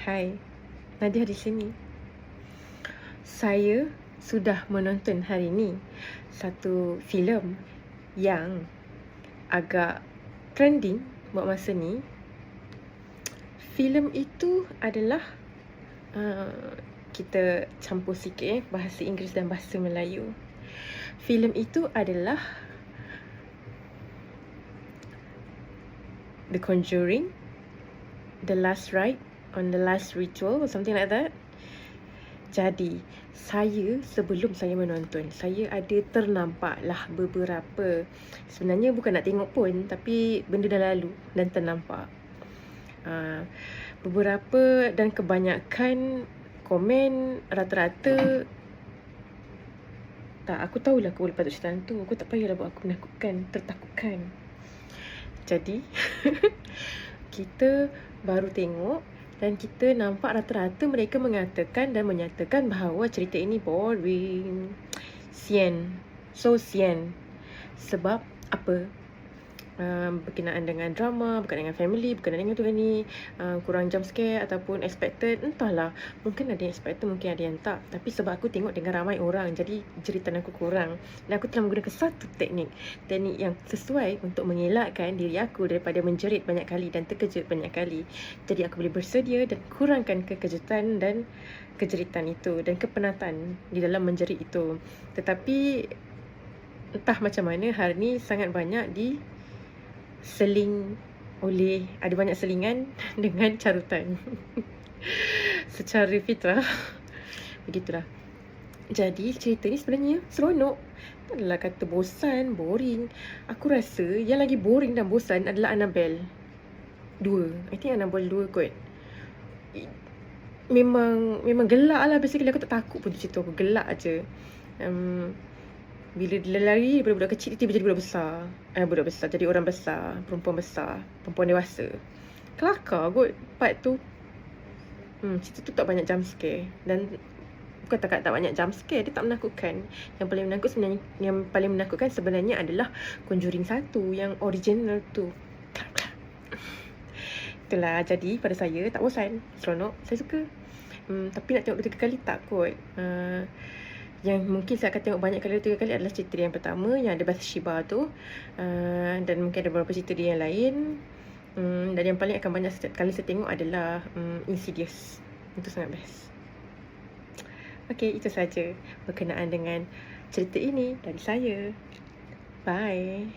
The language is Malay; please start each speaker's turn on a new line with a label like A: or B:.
A: Hai, Nadia di sini. Saya sudah menonton hari ini satu filem yang agak trending buat masa ni. Filem itu adalah kita campur sikit bahasa Inggeris dan bahasa Melayu. Filem itu adalah The Conjuring, The Last Rite on the Last Ritual or something like that. Jadi, saya sebelum saya menonton, saya ada ternampak lah beberapa. Sebenarnya bukan nak tengok pun, tapi benda dah lalu dan ternampak. Beberapa dan kebanyakan komen rata-rata, tak, aku tahulah aku boleh patut cerita tu. Aku tak payahlah buat aku tertakutkan. Jadi, kita baru tengok dan kita nampak rata-rata mereka mengatakan dan menyatakan bahawa cerita ini boring, sian, so sian. Sebab apa? Berkenaan dengan drama, berkenaan dengan family, berkenaan dengan tu kan ni, kurang jump scare ataupun expected, entahlah. Mungkin ada yang expected, mungkin ada yang tak. Tapi sebab aku tengok dengan ramai orang, jadi jeritan aku kurang. Dan aku telah menggunakan satu teknik yang sesuai untuk mengelakkan diri aku daripada menjerit banyak kali dan terkejut banyak kali. Jadi aku boleh bersedia dan kurangkan kekejutan dan kejeritan itu dan kepenatan di dalam menjerit itu. Tetapi entah macam mana hari ni sangat banyak ada banyak selingan dengan carutan. Secara fitrah begitulah. Jadi cerita ni sebenarnya seronok. Tak adalah kata bosan, boring. Aku rasa yang lagi boring dan bosan adalah Annabelle 2. I think Annabelle 2 kot. Memang gelak lah. Basically aku tak takut pun cerita, aku gelak aje. Bila dia lari daripada budak kecil, tiba jadi budak besar. Budak besar jadi orang besar, perempuan besar, perempuan dewasa. Kelakar kot part tu. Cerita tu tak banyak jump scare. Dan bukan tak banyak jump scare, dia tak menakutkan. Yang paling menakutkan sebenarnya adalah Conjuring 1 yang original tu. Itulah, jadi pada saya tak bosan, seronok, saya suka. Tapi nak tengok 2-3 kali tak kot. Yang mungkin saya akan tengok banyak kali, 3 kali adalah cerita dia yang pertama, yang ada Bathsheba tu. Dan mungkin ada beberapa cerita dia yang lain. Dan yang paling akan banyak kali saya tengok adalah Insidious. Itu sangat best. Okey, itu saja berkenaan dengan cerita ini dari saya. Bye.